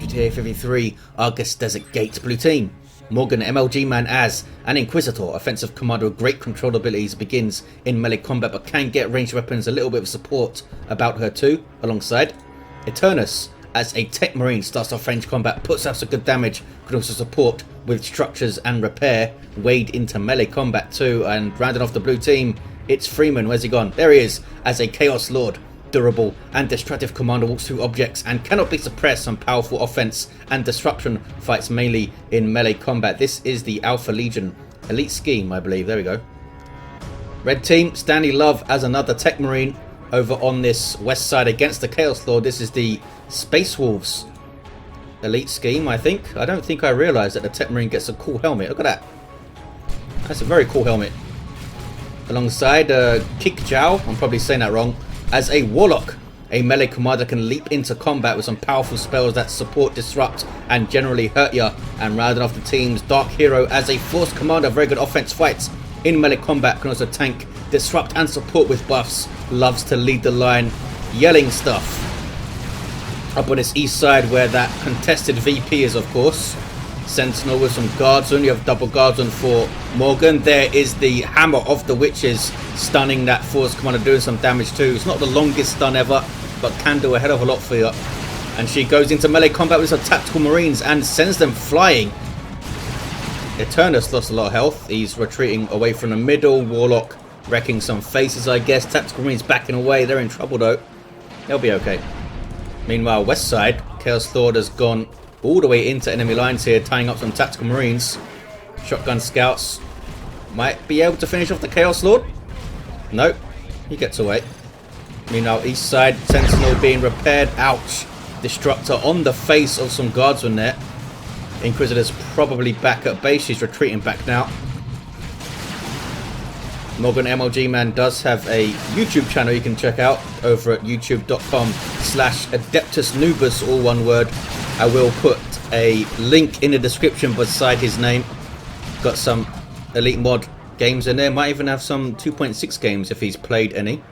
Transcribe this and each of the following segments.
GTA 53 Argus Desert Gate Blue Team. Morgan MLG man as an Inquisitor, offensive commander with great control abilities, begins in melee combat but can get ranged weapons, a little bit of support about her too, alongside. Eternus as a Techmarine, starts off range combat, puts out some good damage, can also support with structures and repair, wade into melee combat too, and rounding off the blue team, it's Fr33man. Where's he gone? There he is, as a Chaos Lord. Durable and destructive commander, walks through objects and cannot be suppressed on powerful offense and disruption, fights mainly in melee combat. This is the Alpha Legion elite scheme, I believe. There we go. Red team, Stanley Love as another Techmarine over on this west side against the Chaos Lord. This is the Space Wolves elite scheme, I think. I don't think I realised that the Techmarine gets a cool helmet. Look at that. That's a very cool helmet. Alongside kicjow, I'm probably saying that wrong, as a Warlock, a melee commander can leap into combat with some powerful spells that support, disrupt, and generally hurt ya. And rounding off the team's DarkHero as a Force commander, very good offense, fights in melee combat, can also tank, disrupt, and support with buffs. Loves to lead the line, yelling stuff. Up on this east side where that contested VP is, of course. Sentinel with some guards on. You have double guards on for Morgan. There is the Hammer of the Witches, stunning that Force commander, doing some damage too. It's not the longest stun ever, but can do a hell of a lot for you. And she goes into melee combat with her tactical marines and sends them flying. Eternus lost a lot of health. He's retreating away from the middle. Warlock wrecking some faces, I guess. Tactical marines backing away. They're in trouble though. They'll be okay. Meanwhile, west side, Chaos Lord has gone all the way into enemy lines here, tying up some tactical marines. Shotgun scouts might be able to finish off the Chaos Lord. Nope, he gets away. Meanwhile, east side, Sentinel being repaired. Ouch. Destructor on the face of some guardsmen there. Inquisitor's probably back at base. She's retreating back now. Morgan MLG man does have a YouTube channel you can check out over at youtube.com/AdeptusNubus, all one word. I will put a link in the description beside his name. Got some Elite Mod games in there. Might even have some 2.6 games if he's played any.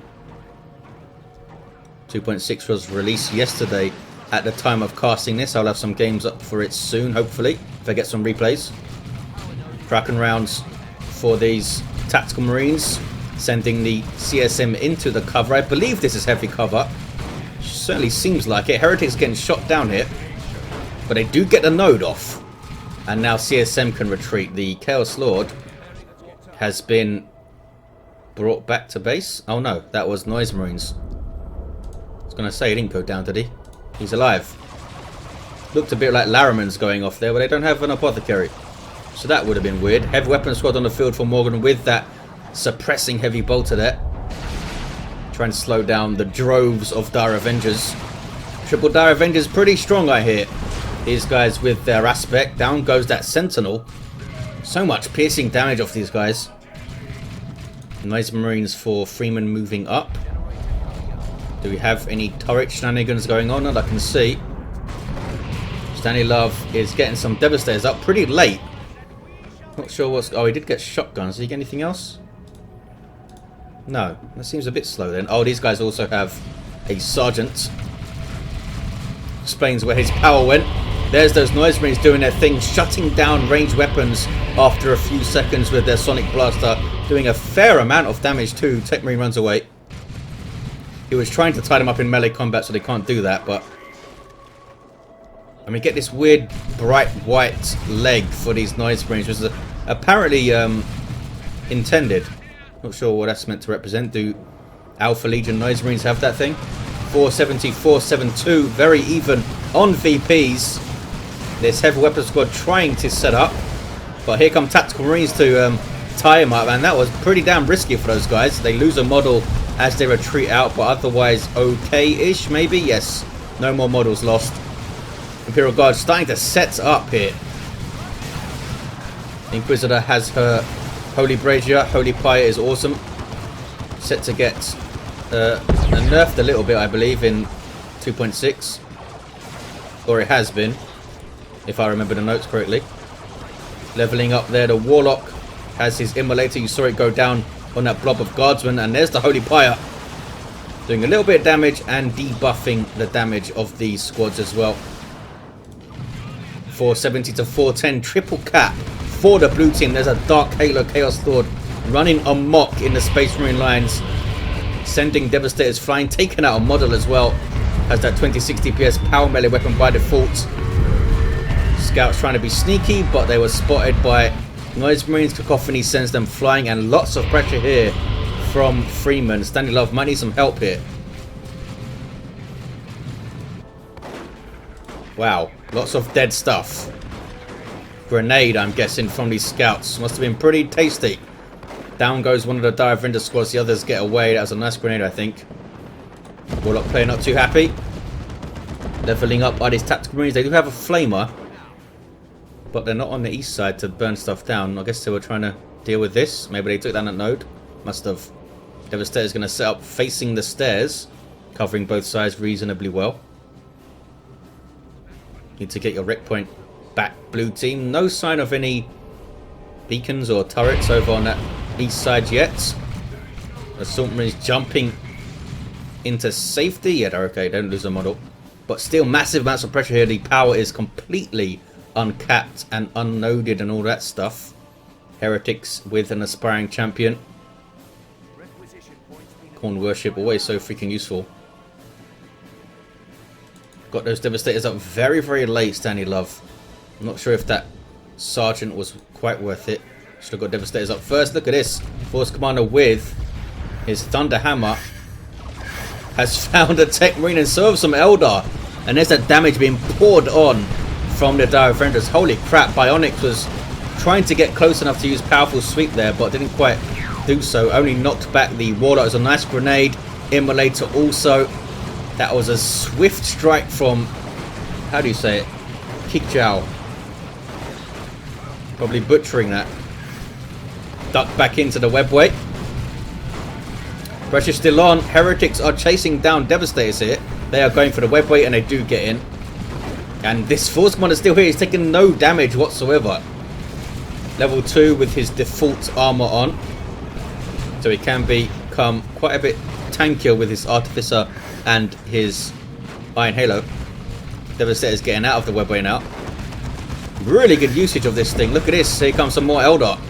2.6 was released yesterday at the time of casting this. I'll have some games up for it soon, hopefully, if I get some replays. Kraken rounds for these tactical marines, sending the CSM into the cover. I believe this is heavy cover. Certainly seems like it. Heretics getting shot down here, but they do get the node off, and now CSM can retreat. The Chaos Lord has been brought back to base. Oh no, that was Noise Marines. I was gonna say, he didn't go down, did he? He's alive. Looked a bit like Laraman's going off there, but they don't have an apothecary, so that would have been weird. Heavy weapon squad on the field for Morgan with that suppressing heavy bolter there. Trying to slow down the droves of Dire Avengers. Triple Dire Avengers pretty strong, I hear. These guys with their aspect. Down goes that Sentinel. So much piercing damage off these guys. Nice Marines for Fr33man moving up. Do we have any turret shenanigans going on that I can see? Stanley Love is getting some Devastators up pretty late. Not sure what's... Oh, he did get shotguns. Did he get anything else? No. That seems a bit slow then. Oh, these guys also have a Sergeant. Explains where his power went. There's those Noise Marines doing their thing, shutting down ranged weapons after a few seconds with their Sonic Blaster, doing a fair amount of damage too. Techmarine runs away. He was trying to tie them up in melee combat, so they can't do that, but... I mean, get this weird bright white leg for these Noise Marines, which is apparently intended. Not sure what that's meant to represent. Do Alpha Legion Noise Marines have that thing? 470, 472, very even on VPs. This heavy weapon squad trying to set up, but here come tactical marines to tie him up, and that was pretty damn risky for those guys. They lose a model as they retreat out, but otherwise okay-ish, maybe. Yes, no more models lost. Imperial Guard starting to set up here. Inquisitor has her Holy Brazier. Holy Pyre is awesome. Set to get nerfed a little bit, I believe, in 2.6. Or it has been, if I remember the notes correctly. Leveling up there, the Warlock has his Immolator. You saw it go down on that blob of Guardsmen. And there's the Holy Pyre, doing a little bit of damage and debuffing the damage of these squads as well. 470 to 410, triple cap for the blue team. There's a DarkHero Chaos Lord running amok in the Space Marine lines, sending Devastators flying, taking out a model as well. Has that 2060 PS power melee weapon by default. Scouts trying to be sneaky, but they were spotted by Noise Marines. Cacophony sends them flying, and lots of pressure here from Fr33man. Stanley Love might need some help here. Wow, lots of dead stuff. Grenade, I'm guessing, from these scouts. Must have been pretty tasty. Down goes one of the Dire Vendor squads. The others get away. That was a nice grenade, I think. Warlock player not too happy. Leveling up are these tactical marines. They do have a flamer, but they're not on the east side to burn stuff down. I guess they were trying to deal with this. Maybe they took down that node. Must have. Devastator's going to set up facing the stairs, covering both sides reasonably well. Need to get your wreck point back, blue team. No sign of any beacons or turrets over on that east side yet. Assault Marines jumping into safety. Yeah, they're okay. Don't lose a model. But still massive amounts of pressure here. The power is completely uncapped and unnoded and all that stuff. Heretics with an aspiring champion. Corn worship, always so freaking useful. Got those Devastators up very, very late, Stanley Love. I'm not sure if that Sergeant was quite worth it. Should have got Devastators up first. Look at this. Force Commander with his Thunder Hammer has found a Techmarine and so have some Eldar. And there's that damage being poured on from the Dire Vendors. Holy crap, Bionics was trying to get close enough to use powerful sweep there, but didn't quite do so. Only knocked back the Warlock. It was a nice grenade. Immolator also. That was a swift strike from, how do you say it? Kicjow. Probably butchering that. Duck back into the webway. Pressure still on. Heretics are chasing down Devastators here. They are going for the webway and they do get in. And this Force Commander still here. He's taking no damage whatsoever. Level 2 with his default armor on. So he can become quite a bit tankier with his Artificer and his Iron Halo. Devastator's getting out of the webway now. Really good usage of this thing. Look at this. Here comes some more Eldar.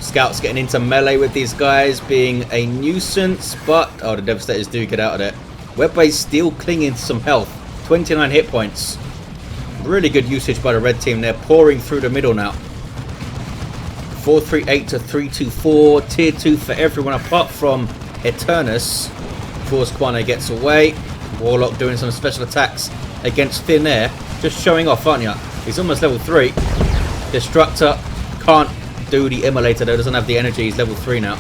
Scouts getting into melee with these guys, being a nuisance, but oh, the Devastators do get out of there. Webway's still clinging to some health. 29 hit points. Really good usage by the red team. They're pouring through the middle now. 438 to 324. Tier 2 for everyone apart from Eternus. Force Commander gets away. Warlock doing some special attacks against thin air. Just showing off, aren't you? He's almost level 3. Destructor can't do the Immolator though. Doesn't have the energy. He's level 3 now.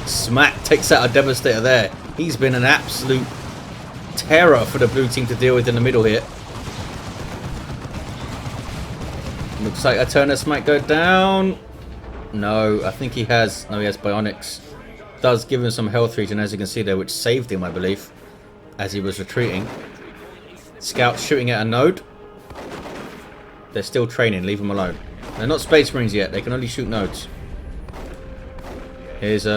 Smack takes out a Devastator there. He's been an absolute terror for the blue team to deal with in the middle here. Looks like Eternus might go down. No, I think he has. No, he has Bionics. Does give him some health regen, as you can see there, which saved him, I believe, as he was retreating. Scouts shooting at a node. They're still training. Leave them alone. They're not Space Marines yet. They can only shoot nodes. Here's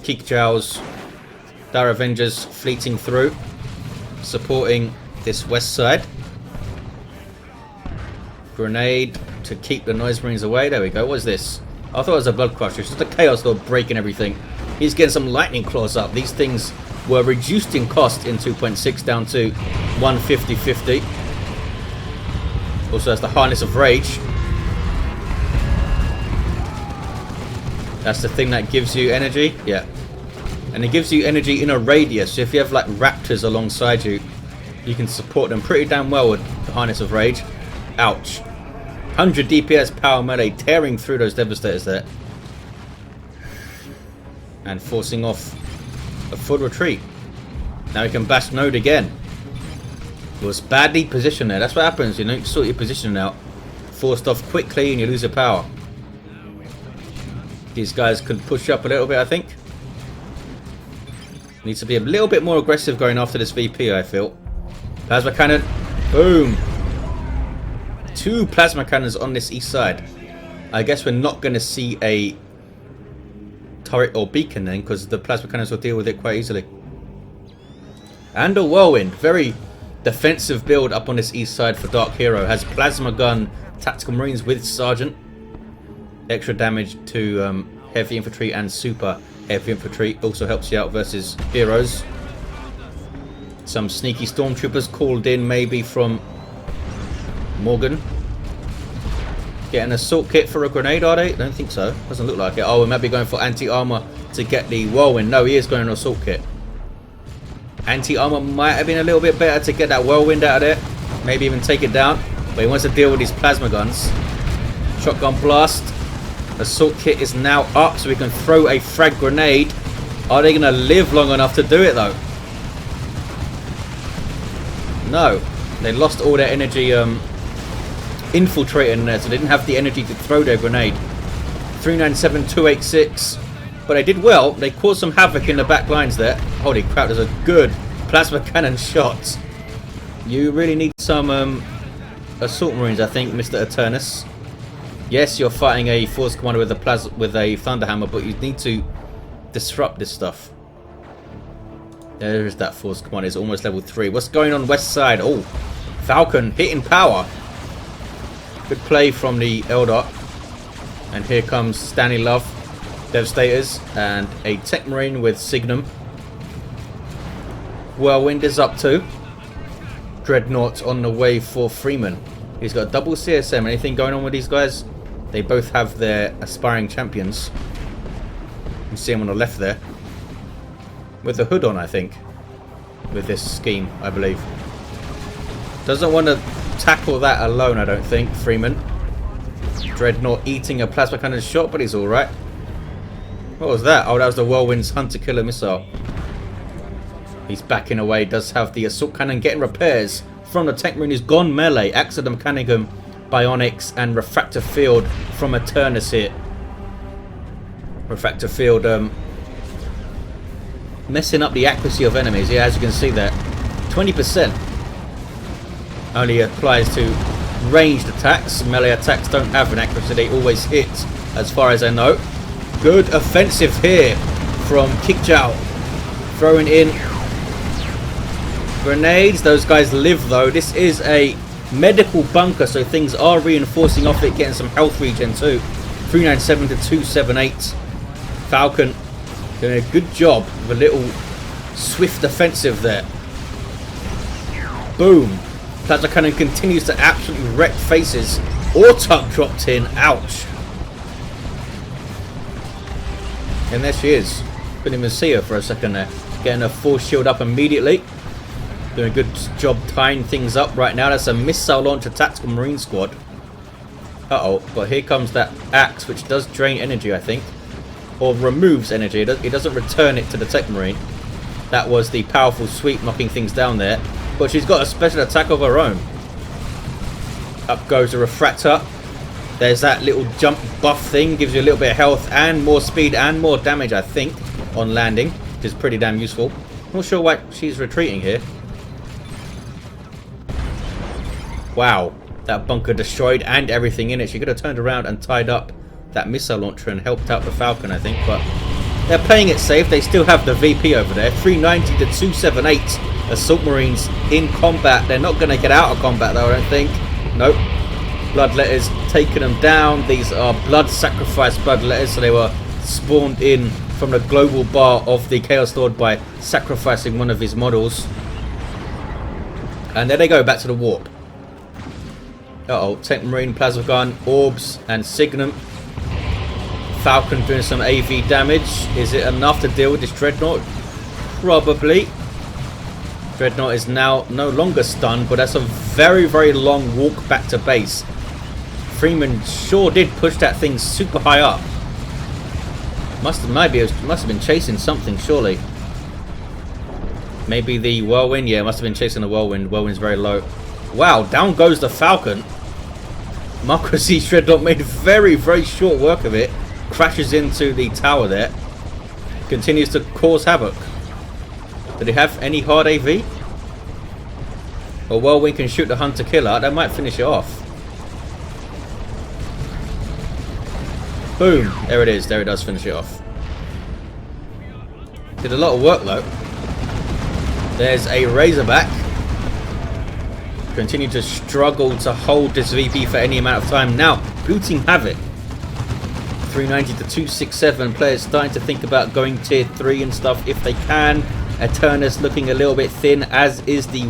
kicjow's Dire Avengers fleeting through, supporting this west side. Grenade to keep the Noise Marines away. There we go. What is this? I thought it was a Blood Crusher. It's just a Chaos Lord breaking everything. He's getting some Lightning Claws up. These things were reduced in cost in 2.6 down to 150.50. Also has the Harness of Rage. That's the thing that gives you energy. Yeah. And it gives you energy in a radius. So if you have like raptors alongside you, you can support them pretty damn well with the Harness of Rage. Ouch. 100 DPS power melee tearing through those Devastators there. And forcing off a full retreat. Now we can bash node again. It was badly positioned there. That's what happens, you know, you sort your position out. Forced off quickly and you lose your power. These guys could push up a little bit, I think. Needs to be a little bit more aggressive going after this VP, I feel. Plasma cannon. Boom. 2 plasma cannons on this east side. I guess we're not going to see a turret or beacon then, because the plasma cannons will deal with it quite easily. And a whirlwind. Very defensive build up on this east side for DarkHero. Has plasma gun, tactical marines with sergeant. Extra damage to heavy infantry and super heavy infantry. Also helps you out versus heroes. Some sneaky stormtroopers called in maybe from Morgan. Getting an assault kit for a grenade, are they? Don't think so. Doesn't look like it. Oh, we might be going for anti-armor to get the whirlwind. No, he is going an assault kit. Anti-armor might have been a little bit better to get that whirlwind out of there. Maybe even take it down. But he wants to deal with these plasma guns. Shotgun blast. Assault kit is now up so we can throw a frag grenade. Are they going to live long enough to do it though? No. They lost all their energy infiltrating there, so they didn't have the energy to throw their grenade. 397, 286. But they did well. They caused some havoc in the back lines there. Holy crap, there's a good plasma cannon shot. You really need some assault marines, I think, Mr. Eternus. Yes, you're fighting a force commander with a thunderhammer, but you need to disrupt this stuff. There is that force commander. It's almost level 3. What's going on west side? Oh, Falcon hitting power. Good play from the Eldar. And here comes Stanley Love, Devastators, and a Techmarine with Signum. Whirlwind is up too. Dreadnought on the way for Freeman. He's got a double CSM. Anything going on with these guys? They both have their aspiring champions. You can see him on the left there. With the hood on, I think. With this scheme, I believe. Doesn't want to tackle that alone, I don't think, Freeman. Dreadnought eating a plasma cannon shot, but he's alright. What was that? Oh, that was the Whirlwind's Hunter Killer Missile. He's backing away. Does have the assault cannon getting repairs from the Techmarine, who's gone melee. Accident Mechanicum, Bionics, and Refractor Field from Eternus here. Refractor Field messing up the accuracy of enemies. Yeah, as you can see there, 20% only applies to ranged attacks. Melee attacks don't have an accuracy. They always hit, as far as I know. Good offensive here from kicjow. Throwing in grenades. Those guys live though. This is a medical bunker, so things are reinforcing off it, getting some health regen too. 397 to 278. Falcon doing a good job of a little swift offensive there. Boom. Plasma cannon continues to absolutely wreck faces. Autuck dropped in. Ouch. And there she is. Couldn't even see her for a second there. Getting her full shield up immediately. Doing a good job tying things up right now. That's a missile launcher tactical marine squad. Uh-oh. But here comes that axe, which does drain energy, I think. Or removes energy. It doesn't return it to the Techmarine. That was the powerful sweep knocking things down there. But she's got a special attack of her own. Up goes a Refractor. There's that little jump buff thing. Gives you a little bit of health and more speed and more damage, I think, on landing. Which is pretty damn useful. Not sure why she's retreating here. Wow. That bunker destroyed and everything in it. She could have turned around and tied up that missile launcher and helped out the Falcon, I think. But they're playing it safe. They still have the VP over there. 390 to 278. Assault Marines in combat. They're not going to get out of combat though, I don't think. Nope. Bloodletters taking them down. These are blood sacrifice bloodletters, so they were spawned in from the global bar of the Chaos Lord by sacrificing one of his models. And there they go, back to the warp. Uh-oh. Techmarine, Plasma Gun, Orbs, and Signum. Falcon doing some AV damage. Is it enough to deal with this Dreadnought? Probably. Dreadnought is now no longer stunned, but that's a very, very long walk back to base. Freeman sure did push that thing super high up. Must have been chasing something, surely. Maybe the Whirlwind? Yeah, must have been chasing the Whirlwind. Whirlwind's very low. Wow, down goes the Falcon. Marquis Dreadnought made very, very short work of it. Crashes into the tower there. Continues to cause havoc. Do they have any hard AV? Or Whirlwind can shoot the Hunter Killer. That might finish it off. Boom. There it is. There it does finish it off. Did a lot of work though. There's a Razorback. Continue to struggle to hold this VP for any amount of time. Now, blue team have it. 390 to 267. Players starting to think about going tier 3 and stuff if they can. Eternus looking a little bit thin, as is the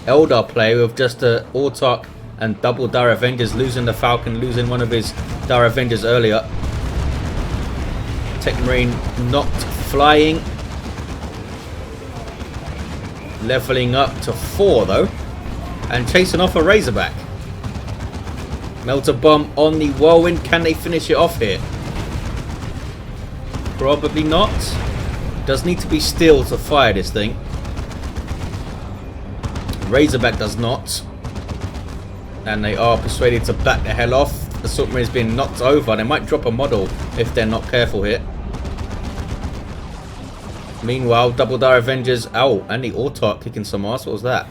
Eldar player with just a Autarch and double Dire Avengers, losing the Falcon, losing one of his Dire Avengers earlier. Techmarine not flying. Leveling up to 4 though. And chasing off a Razorback. Melter Bomb on the Whirlwind. Can they finish it off here? Probably not. Does need to be still to fire this thing. Razorback does not. And they are persuaded to back the hell off. The Assault Marine is being knocked over. They might drop a model if they're not careful here. Meanwhile, double Dire Avengers. Oh, and the Autarch kicking some ass. What was that?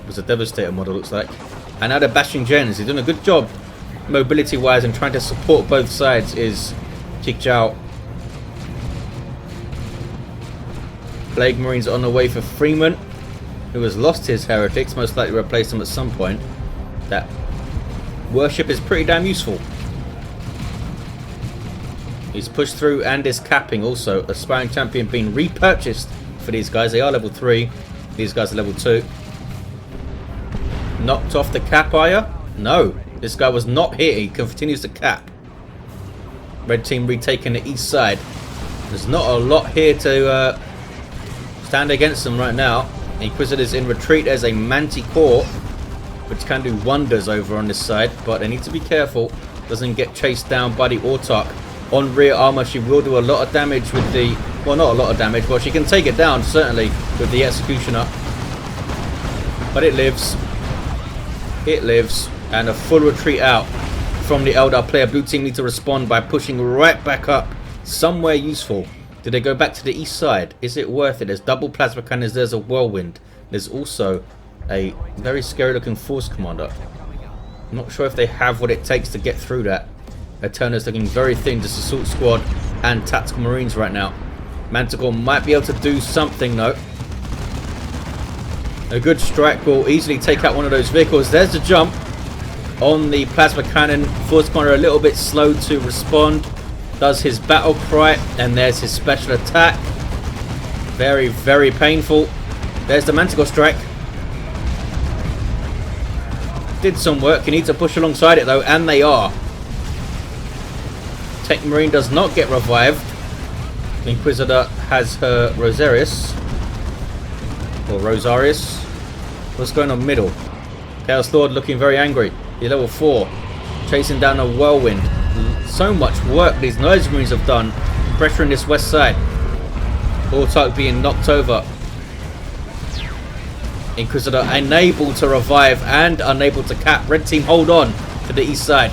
It was a Devastator model, looks like. And now they're bashing gens. He's doing a good job mobility wise and trying to support both sides is kicjow. Plague Marines on the way for Freeman, who has lost his heretics, most likely replaced them at some point. That worship is pretty damn useful. He's pushed through and is capping also. Aspiring Champion being repurchased for these guys. They are level 3. These guys are level 2. Knocked off the cap, are ya? No. This guy was not hit. He continues to cap. Red team retaking the east side. There's not a lot here to stand against them right now. Inquisitors in retreat. There's a Manticore, which can do wonders over on this side, but they need to be careful. Doesn't get chased down by the Autarch. On rear armor, she will do a lot of damage with the... Well, not a lot of damage. Well, she can take it down, certainly, with the Executioner. But it lives. It lives. And a full retreat out from the Eldar player. Blue team need to respond by pushing right back up. Somewhere useful. Do they go back to the east side? Is it worth it? There's double plasma cannons. There's a whirlwind. There's also a very scary looking force commander. I'm not sure if they have what it takes to get through that. Eternus looking very thin. Just assault squad and tactical marines right now. Manticore might be able to do something though. A good strike will easily take out one of those vehicles. There's the jump on the plasma cannon. Force commander a little bit slow to respond. Does his battle cry, and there's his special attack. Very, very painful. There's the Manticore strike. Did some work. You need to push alongside it though, and they are. Techmarine does not get revived. The Inquisitor has her Rosarius. Or Rosarius. What's going on middle? Chaos Lord looking very angry. He's level 4. Chasing down a whirlwind. So much work these Noise Marines have done. Pressuring this west side. Autarch being knocked over. Inquisitor unable to revive and unable to cap. Red team hold on to the east side.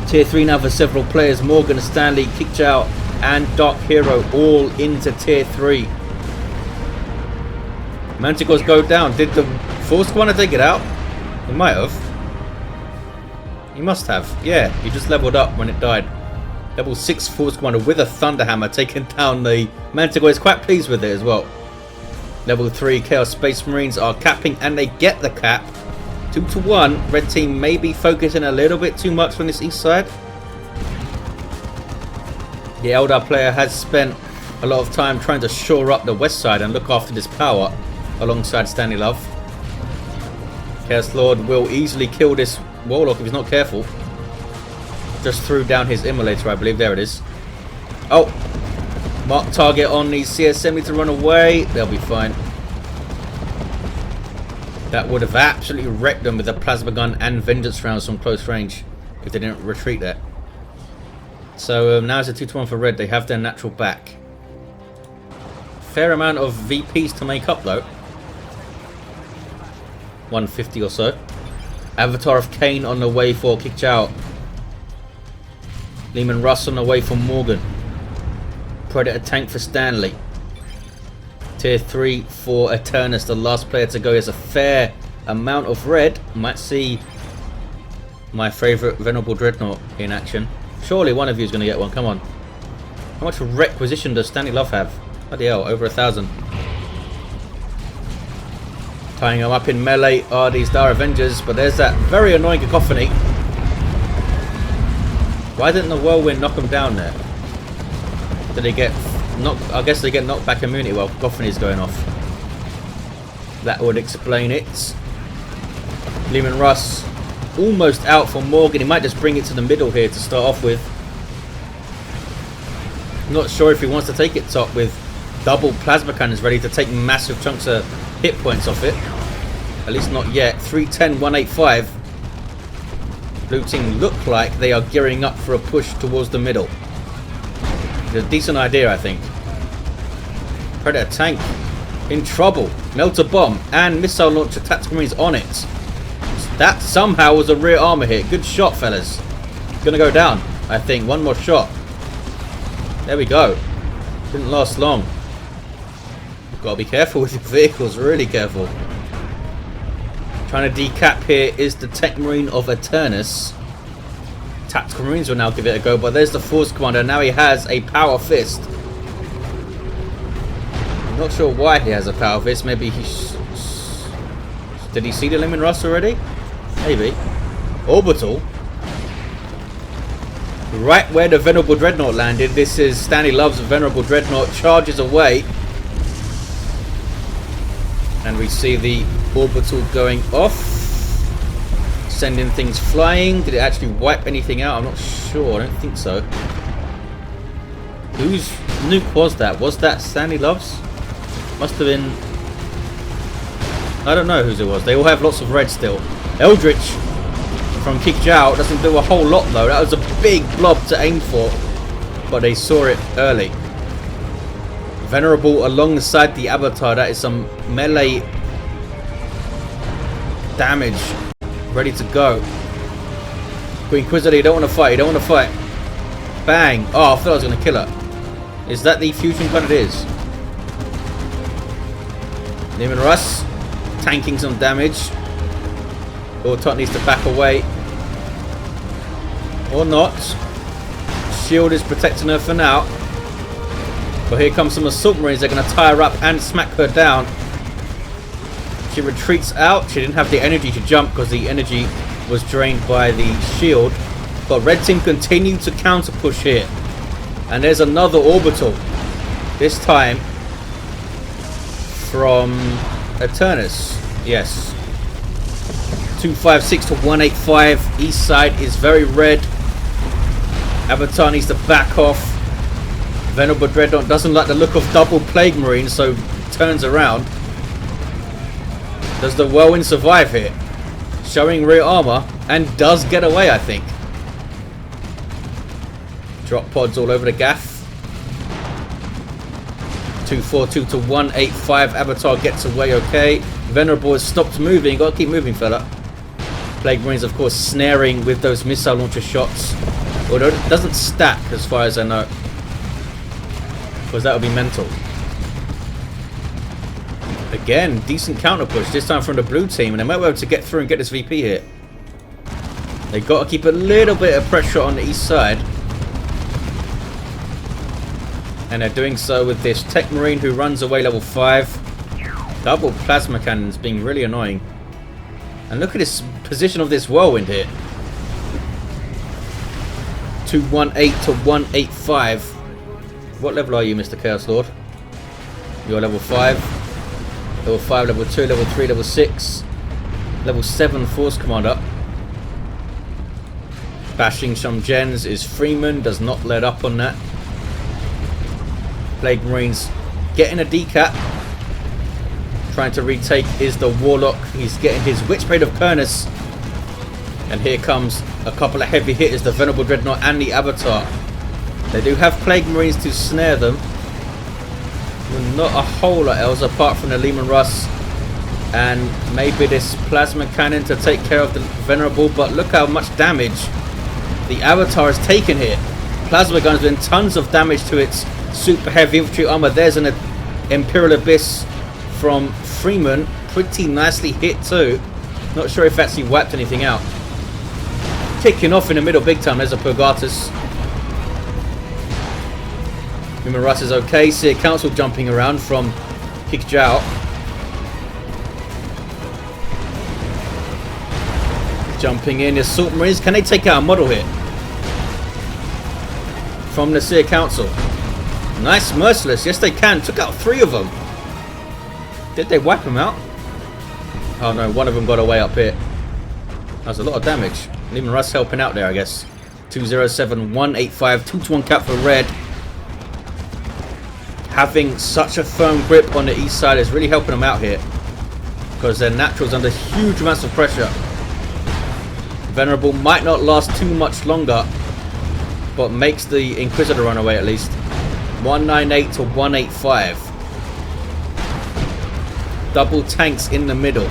Tier 3 now for several players. Morgan, Stanley, kicjow and DarkHero all into tier 3. Manticores go down. Did the Force want to take it out? He might have. He must have. Yeah, he just leveled up when it died. Level 6 Force Commander with a Thunderhammer taking down the Manticore. Is quite pleased with it as well. Level 3 Chaos Space Marines are capping and they get the cap. 2-1. Red team may be focusing a little bit too much on this east side. The Eldar player has spent a lot of time trying to shore up the west side and look after this power alongside Stanley Love. Chaos Lord will easily kill this Warlock if he's not careful. Just threw down his Immolator, I believe. There it is. Oh! Mark target on the CSM. Need to run away. They'll be fine. That would have absolutely wrecked them with a plasma gun and vengeance rounds from close range if they didn't retreat there. So now it's a 2-1 for red. They have their natural back. Fair amount of VPs to make up though. 150 or so. Avatar of Cain on the way for kicjow. Lehman Russ on the way for Morgan. Predator tank for Stanley. Tier 3 for Eternus, the last player to go. Is a fair amount of red. Might see my favourite Venerable Dreadnought in action. Surely one of you is going to get one. Come on. How much requisition does Stanley Love have? Bloody hell, over 1,000. Tying them up in melee are these Dire Avengers, but there's that very annoying cacophony. Why didn't the whirlwind knock them down there? Did they get knocked? I guess they get knocked back immunity while cacophony is going off. That would explain it. Leman Russ almost out for Morgan. He might just bring it to the middle here to start off with. Not sure if he wants to take it top with double plasma cannons ready to take massive chunks of hit points off it. At least not yet. 310, 185. Blue team look like they are gearing up for a push towards the middle. It's a decent idea, I think. Predator tank in trouble. Melter bomb and missile launcher. Tactical Marines on it. That somehow was a rear armor hit. Good shot, fellas. Gonna go down, I think. One more shot. There we go. Didn't last long. Gotta be careful with your vehicles. Really careful. Trying to decap here is the Techmarine of Eternus. Tactical Marines will now give it a go, but there's the Force Commander. Now he has a Power Fist. I'm not sure why he has a Power Fist. Maybe he... Did he see the Leman Russ already? Maybe. Orbital. Right where the Venerable Dreadnought landed. This is Stanley Love's Venerable Dreadnought. Charges away. And we see the orbital going off. Sending things flying. Did it actually wipe anything out? I'm not sure. I don't think so. Whose nuke was that? Was that Stanley Love's? Must have been... I don't know whose it was. They all have lots of red still. Eldritch from kicjow doesn't do a whole lot though. That was a big blob to aim for. But they saw it early. Venerable alongside the Avatar. That is some melee damage. Ready to go. Queen Inquisitor, you don't want to fight. You don't want to fight. Bang. Oh, I thought I was going to kill her. Is that the fusion gun? It is. Leman Russ tanking some damage. Ortot needs to back away. Or not. Shield is protecting her for now. But here comes some Assault Marines. They're going to tie her up and smack her down. She retreats out. She didn't have the energy to jump because the energy was drained by the shield. But red team continue to counter push here. And there's another orbital. This time from Eternus. Yes. 256 to 185. East side is very red. Avatar needs to back off. Venerable Dreadnought doesn't like the look of double Plague Marine, so turns around. Does the Whirlwind survive here? Showing rear armor and does get away, I think. Drop pods all over the gaff. 242 to 185. Avatar gets away okay. Venerable has stopped moving. Got to keep moving, fella. Plague Marines, of course, snaring with those missile launcher shots. Although it doesn't stack, as far as I know. Because that would be mental. Again, decent counter push. This time from the blue team. And they might be able to get through and get this VP here. They've got to keep a little bit of pressure on the east side. And they're doing so with this Techmarine who runs away level 5. Double plasma cannons being really annoying. And look at this position of this whirlwind here. 218 to 185. What level are you, Mr. Chaos Lord? You're level 5. Level 5, level 2, level 3, level 6. Level 7 Force Commander. Bashing some gens is Fr33man. Does not let up on that. Plague Marines getting a decap. Trying to retake is the Warlock. He's getting his Witchblade of Eternus. And here comes a couple of heavy hitters, the Venerable Dreadnought and the Avatar. They do have Plague Marines to snare them. But not a whole lot else apart from the Leman Russ. And maybe this Plasma Cannon to take care of the Venerable. But look how much damage the Avatar has taken here. Plasma Gun's doing tons of damage to its super heavy infantry armor. There's an Imperial Abyss from Fr33man. Pretty nicely hit too. Not sure if actually wiped anything out. Kicking off in the middle big time. There's a Purgatus. Leman Russ is okay. See a Council jumping around from kicjow. Jumping in, the Assault Marines. Can they take out a model hit from the Seer Council? Nice, Merciless. Yes, they can. Took out 3 of them. Did they wipe them out? Oh no, one of them got away up here. That's a lot of damage. Even Russ helping out there, I guess. 207, 185, 2-to-1 cap for red. Having such a firm grip on the east side is really helping them out here, because their natural's under huge amounts of pressure. Venerable might not last too much longer, but makes the Inquisitor run away at least. 198 to 185. Double tanks in the middle.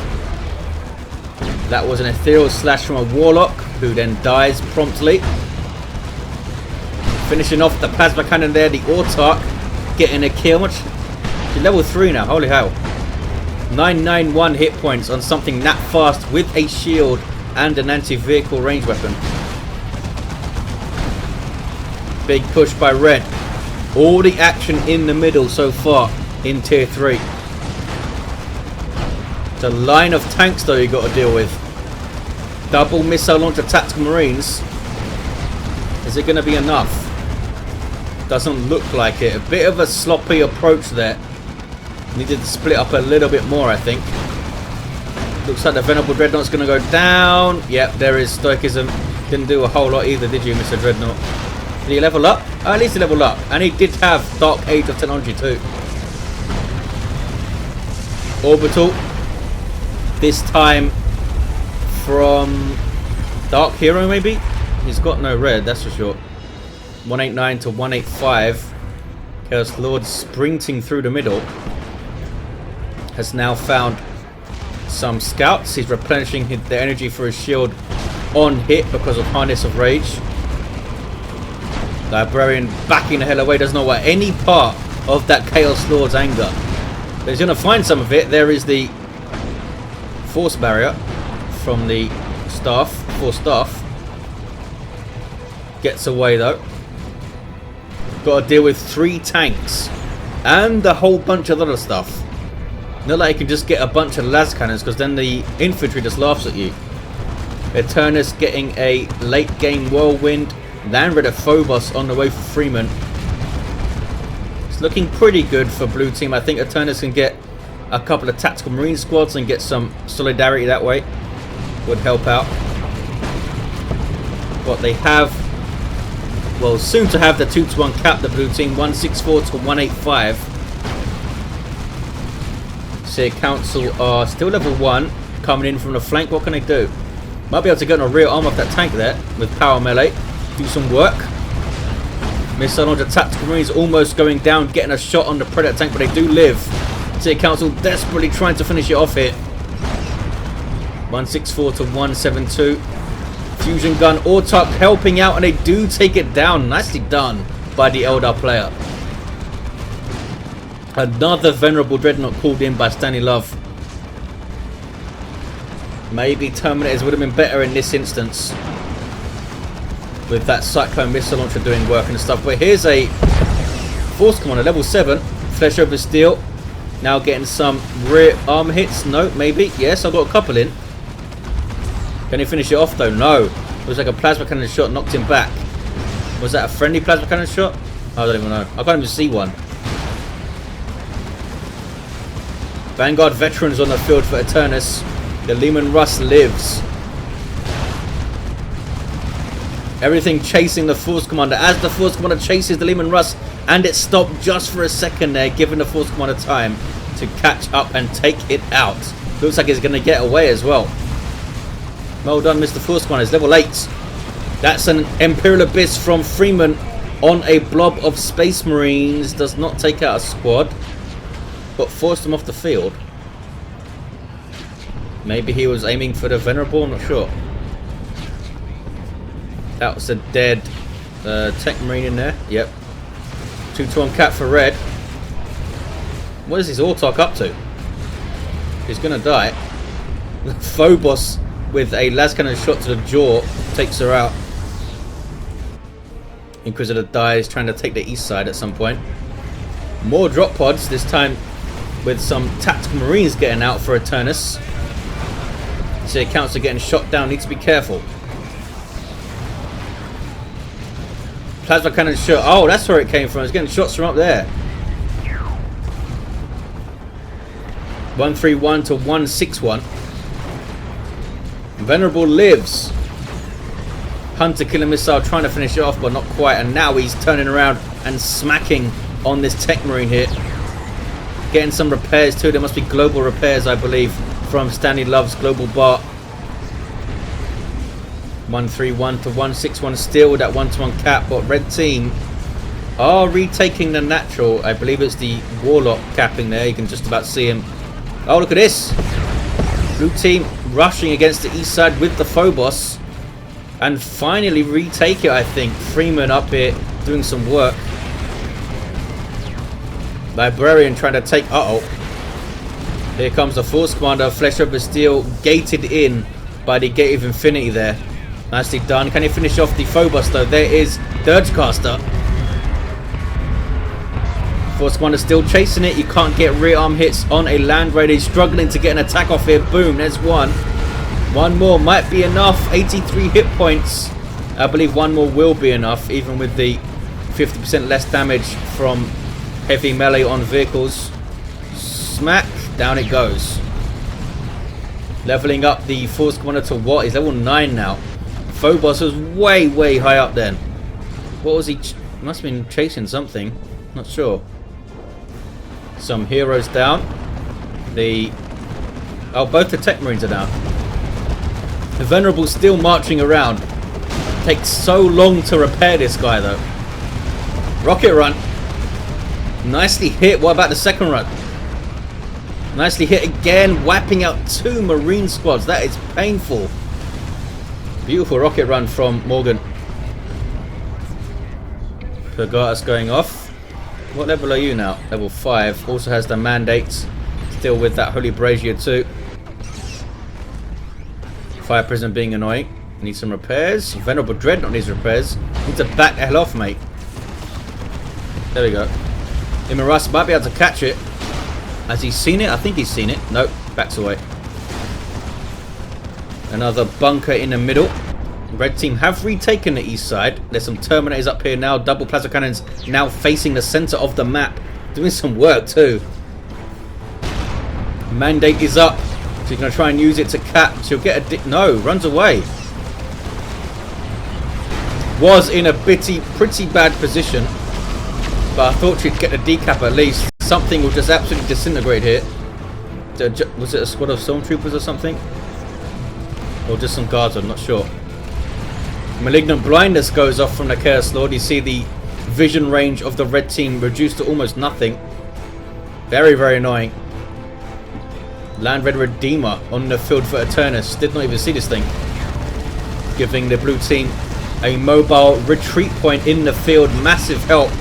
That was an ethereal slash from a Warlock, who then dies promptly. Finishing off the plasma cannon there, the Autarch getting a kill. She's level 3 now, holy hell. 991 hit points on something that fast with a shield and an anti-vehicle range weapon. Big push by red. All the action in the middle so far in tier 3. It's a line of tanks though you got to deal with. Double missile launcher tactical marines. Is it going to be enough? Doesn't look like it. A bit of a sloppy approach there. Needed to split up a little bit more, I think. Looks like the Venerable Dreadnought's going to go down. Yep, there is Stoicism. Didn't do a whole lot either, did you, Mr. Dreadnought? Did he level up? Oh, at least he leveled up. And he did have Dark Age of Technology too. Orbital. This time from DarkHero, maybe? He's got no red, that's for sure. 189 to 185. Chaos Lord sprinting through the middle. Has now found some scouts. He's replenishing the energy for his shield on hit because of Harness of Rage. Librarian backing the hell away. Doesn't know what any part of that Chaos Lord's anger. But he's going to find some of it. There is the Force Barrier from the staff. Force staff. Gets away though. Got to deal with 3 tanks and a whole bunch of other stuff. Not like you can just get a bunch of las cannons, because then the infantry just laughs at you. Eternus getting a late game whirlwind. Landed at Phobos on the way for Freeman. It's looking pretty good for blue team. I think Eternus can get a couple of tactical marine squads and get some solidarity that way. Would help out. But they have, well, soon to have the 2-to-1 cap, the blue team. 164 to 185. Seer Council are still level 1, coming in from the flank. What can they do? Might be able to get on a rear arm off that tank there with power melee. Do some work. Missile launcher tactical marines almost going down, getting a shot on the Predator tank, but they do live. Seer Council desperately trying to finish it off here. 164 to 172. Fusion gun, Autarch helping out, and they do take it down. Nicely done by the Eldar player. Another Venerable Dreadnought called in by Stanley Love. Maybe Terminators would have been better in this instance, with that Cyclone missile launcher doing work and stuff. But here's a Force Commander, level 7. Flesh over Steel. Now getting some rear armor hits. No, maybe. Yes, I've got a couple in. Can he finish it off though? No. It was like a plasma cannon shot knocked him back. Was that a friendly plasma cannon shot? I don't even know. I can't even see one. Vanguard veterans on the field for Eternus. The Lehman Russ lives. Everything chasing the Force Commander. As the Force Commander chases the Lehman Russ, and it stopped just for a second there, giving the Force Commander time to catch up and take it out. Looks like he's going to get away as well. Well done, Mr. Force Commander. It's level 8. That's an Imperial Abyss from Freeman on a blob of Space Marines. Does not take out a squad, but forced them off the field. Maybe he was aiming for the Venerable, I'm not sure. That was a dead Techmarine in there. Yep. 2-to-1 cap for red. What is his Autarch up to? He's gonna die. Phobos with a las cannon shot to the jaw takes her out. Inquisitor dies trying to take the east side at some point. More drop pods, this time with some tactical marines getting out for Eternus. See, accounts are getting shot down. Need to be careful. Plasma cannon shot. Oh, that's where it came from. It's getting shots from up there. 131 to 161. Venerable lives. Hunter killer missile trying to finish it off, but not quite. And now he's turning around and smacking on this Techmarine here. Getting some repairs too. There must be global repairs, I believe, from Stanley Love's global bar. 131 to 161 still with that 1-to-1 cap, but red team are retaking the natural. I believe it's the Warlock capping there. You can just about see him. Oh, look at this. Blue team rushing against the east side with the Phobos. And finally retake it, I think. Freeman up here doing some work. Librarian trying to take... Uh-oh. Here comes the Force Commander. Flesh over Steel gated in by the Gate of Infinity there. Nicely done. Can he finish off the Phobos though? There is Dirgecaster. Force Commander still chasing it. You can't get rear arm hits on a Land Raider. He's struggling to get an attack off here. Boom, there's one. One more might be enough. 83 hit points. I believe one more will be enough, even with the 50% less damage from heavy melee on vehicles. Smack, down it goes. Leveling up the Force Commander to what? He's level 9 now. Phobos was way, way high up then. What was he? Must have been chasing something. Not sure. Some heroes down. Both the Techmarines are down. The Venerable still marching around. Takes so long to repair this guy though. Rocket run. Nicely hit. What about the second run? Nicely hit again. Wiping out 2 Marine squads. That is painful. Beautiful rocket run from Morgan. Pergatus going off. What level are you now? Level 5. Also has the mandate. Still with that Holy Brazier too. Fire Prison being annoying. Need some repairs. Venerable Dreadnought needs repairs. Need to back the hell off, mate. There we go. Imarus might be able to catch it. Has he seen it? I think he's seen it. Nope. Backs away. Another bunker in the middle. Red team have retaken the east side. There's some Terminators up here now. Double plasma cannons now facing the center of the map. Doing some work too. Mandate is up. So he's going to try and use it to cap. She'll get a... No, runs away. Was in a pretty bad position. But I thought she'd get the decap at least. Something will just absolutely disintegrate here. Was it a squad of stormtroopers or something? Or just some guards, I'm not sure. Malignant Blindness goes off from the Chaos Lord. You see the vision range of the red team reduced to almost nothing. Very, very annoying. Land Red Redeemer on the field for Eternus. Did not even see this thing. Giving the blue team a mobile retreat point in the field. Massive help.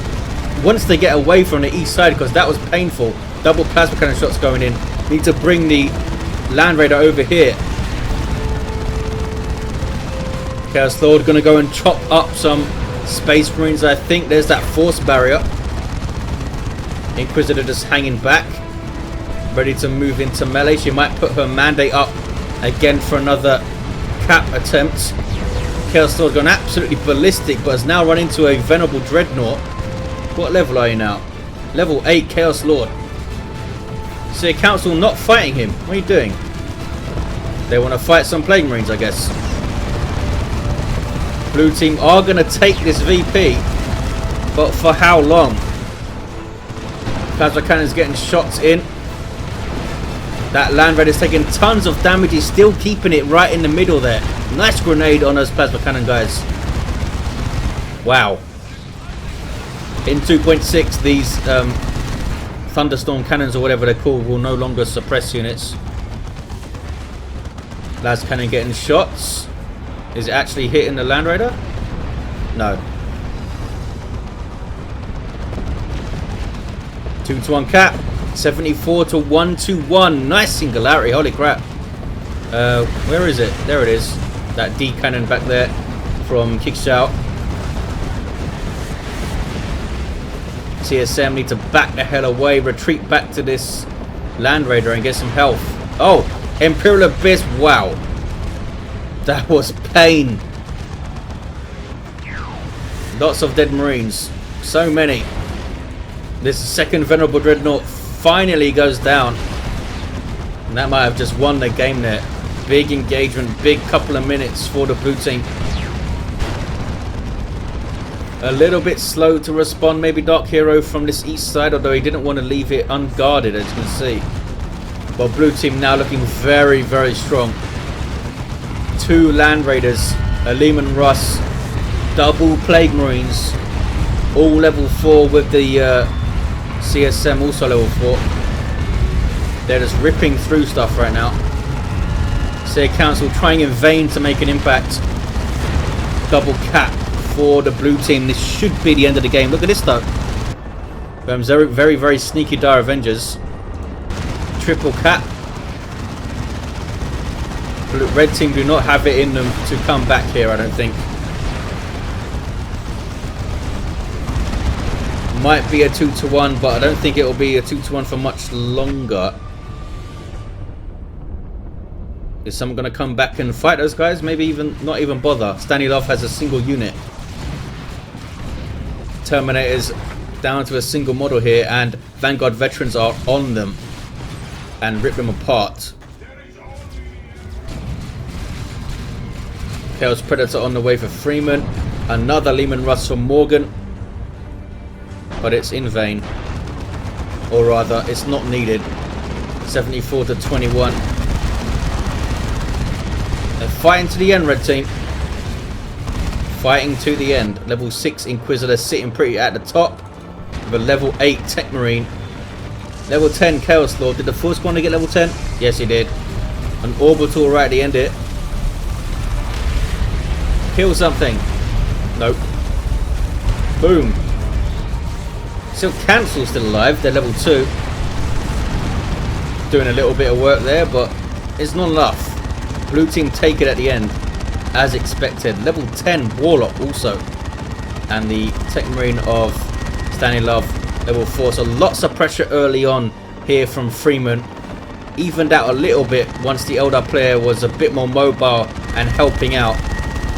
Once they get away from the east side, because that was painful. Double plasma cannon shots going in. Need to bring the Land Raider over here. Chaos Lord going to go and chop up some Space Marines, I think. There's that force barrier. Inquisitor just hanging back. Ready to move into melee. She might put her mandate up again for another cap attempt. Chaos Lord gone absolutely ballistic, but has now run into a Venerable Dreadnought. What level are you now? Level 8 Chaos Lord. See, Council not fighting him. What are you doing? They want to fight some Plague Marines, I guess. Blue team are going to take this VP, but for how long? Plasma cannon's getting shots in. That Land Raider's taking tons of damage. He's still keeping it right in the middle there. Nice grenade on those plasma cannon guys. Wow. In 2.6, these thunderstorm cannons or whatever they're called will no longer suppress units. Las cannon getting shots. Is it actually hitting the Land Raider? No. 2-to-1 cap. 74 to 1-to-1. Nice singularity. Holy crap. Where is it? There it is. That D cannon back there from kicjow. TSM need to back the hell away. Retreat back to this Land Raider and get some health. Oh, Imperial Abyss. Wow. That was pain. Lots of dead Marines. So many. This second Venerable Dreadnought finally goes down. And that might have just won the game there. Big engagement, big couple of minutes for the blue team. A little bit slow to respond, maybe DarkHero from this east side, although he didn't want to leave it unguarded, as you can see. But blue team now looking very, very strong. 2 Land Raiders, a Leman Russ, double Plague Marines, all level 4 with the CSM also level 4. They're just ripping through stuff right now. Seer Council trying in vain to make an impact. Double cap for the blue team. This should be the end of the game. Look at this though. Very, very, very sneaky Dire Avengers. Triple cap. Red team do not have it in them to come back here, I don't think. Might be a 2-1, but I don't think it will be a 2-1 for much longer. Is someone going to come back and fight those guys? Maybe even not even bother. Stanley has a single unit. Terminators down to a single model here, and Vanguard veterans are on them and rip them apart. Chaos Predator on the way for Freeman. Another Leman Russ for Morgan. But it's in vain. Or rather, it's not needed. 74-21. They're fighting to the end, red team. Fighting to the end. Level 6 Inquisitor sitting pretty at the top. With a level 8 Techmarine. Level 10 Chaos Lord. Did the first one get level 10? Yes, he did. An orbital right at the end it. Kill something. Nope. Boom. Still Cancel still alive. They're level 2. Doing a little bit of work there, but it's not enough. Blue team take it at the end, as expected. Level 10 Warlock also. And the Techmarine of Stanley level 4. So lots of pressure early on here from Freeman. Evened out a little bit once the Eldar player was a bit more mobile and helping out.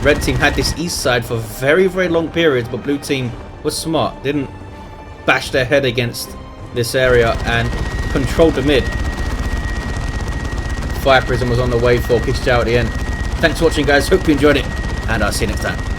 Red team had this east side for very, very long periods, but blue team was smart. Didn't bash their head against this area and controlled the mid. Fire Prism was on the way for kicjow at the end. Thanks for watching, guys. Hope you enjoyed it, and I'll see you next time.